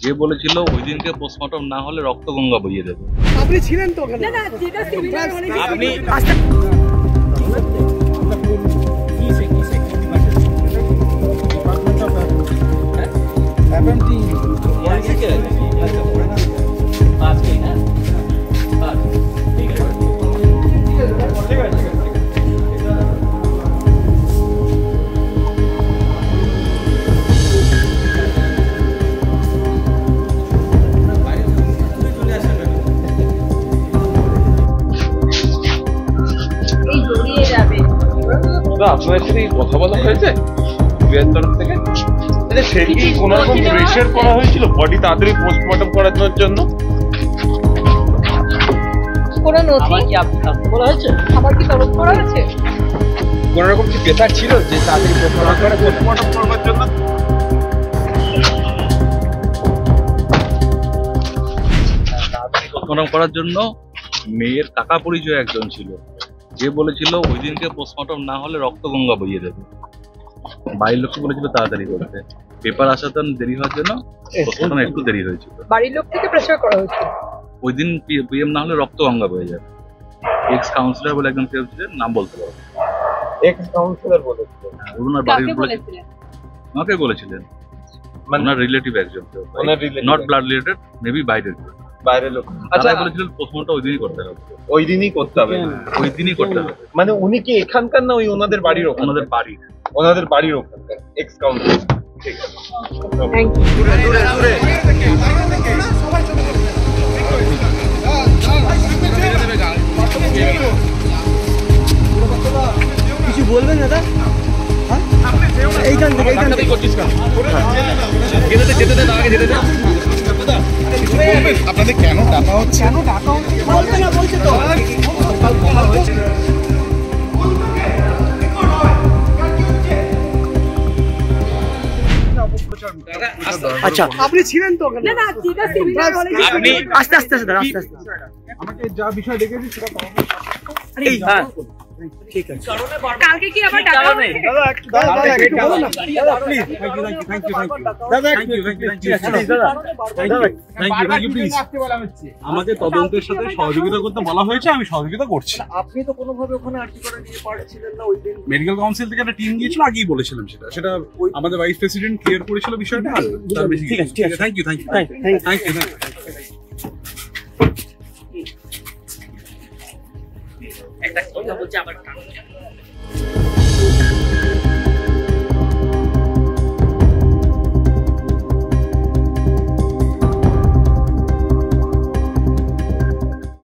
যে বলেছিল ওই দিনকে পোস্টমর্টম না হলে রক্ত গঙ্গা বইয়ে দেবে। আপনি ছিলেন তো ওখানে? না যেটা সিমিলার হলে আপনি আপনার সাথে কথা বলা হয়েছে বিয়ের তরফ থেকে? সে কি কোন রকম প্রেশার করা হয়েছিল বডি তাড়াতাড়ি পোস্টমর্টম করানোর জন্য? কোনো নথি কি আপনি সাথে বলা হয়েছে? আবার কি তলব করা হয়েছে? কোন রকম কি প্রেশার ছিল যে তাড়াতাড়ি পোস্টমর্টম করার জন্য? তাড়াতাড়ি পোস্টমর্টম করার জন্য মেয়ের কাকা পরিচয় একজন ছিল, যে বলেছিল ওই দিনকে পোস্টমর্টম না হলে রক্ত গঙ্গা বইয়ে দেবে। বাড়ির লোককে বলেছিল তাড়াতাড়ি করতে, পেপার আসাতে দেরি হওয়ার জন্য পোস্টমর্টম একটু দেরি হয়েছিল। বাড়ির লোক থেকে প্রেসার করা হয়েছে ওই দিন পিএম না হলে রক্ত গঙ্গা বয়ে যাবে। এক্স কাউন্সিলর বলে একজন কেউ ছিলেন, নাম বলতে পারবো। এক্স কাউন্সিলর বলেছিলেন? ওনার বাড়ির বলেছিলেন, আমাকে বলেছিলেন, ওনার রিলেটিভ একজন, নট ব্লাড রিলেটেড, মেবি বাইরের বাইরের লোক। আচ্ছা, বলেছিলেন পোস্টমর্টম ওই দিনই করতে হবে। ওই দিনই করতে হবে? ওই দিনই করতে হবে। মানে উনি কি এখানকার না ওই ওনাদের বাড়ির? ওনাদের বাড়ির, ওনাদের বাড়ির ওখানকার এক্স কাউন্সিলর। ঠিক আছে, থ্যাংক ইউ। কিছু বলবেন দাদা? এইখান থেকে করছিস কেন? যেতে দে, আগে যেতে দে। আপনাদের কেন ডাকা হচ্ছে? বলবে না, বলছে তো। আচ্ছা, আপনি ছিলেন তো ওখানে? না যেটা সিমিলার হলে আপনি আস্তে আস্তে আমাকে যা বিষয় দেখেছি সেটা ঠিক আছে। কালকে কি আবার টাকা হবে? দাদা একটু বলুন না। দাদা প্লিজ। থ্যাংক ইউ দাদা, থ্যাংক ইউ প্লিজ। আমাকে তদন্তের সাথে সহযোগিতা করতে বলা হয়েছে, আমি সহযোগিতা করছি। আপনি তো কোনোভাবে ওখানে আর্টি করে নিয়ে পারছিলেন না ওই দিন? মেডিকেল কাউন্সিল থেকে একটা টিম গিয়েছিল, আগেই বলেছিলাম সেটা আমাদের ভাইস প্রেসিডেন্ট ক্লিয়ার করেছিল বিষয়টা। ঠিক আছে, থ্যাংক ইউ। একটা কথা বলছি, আমার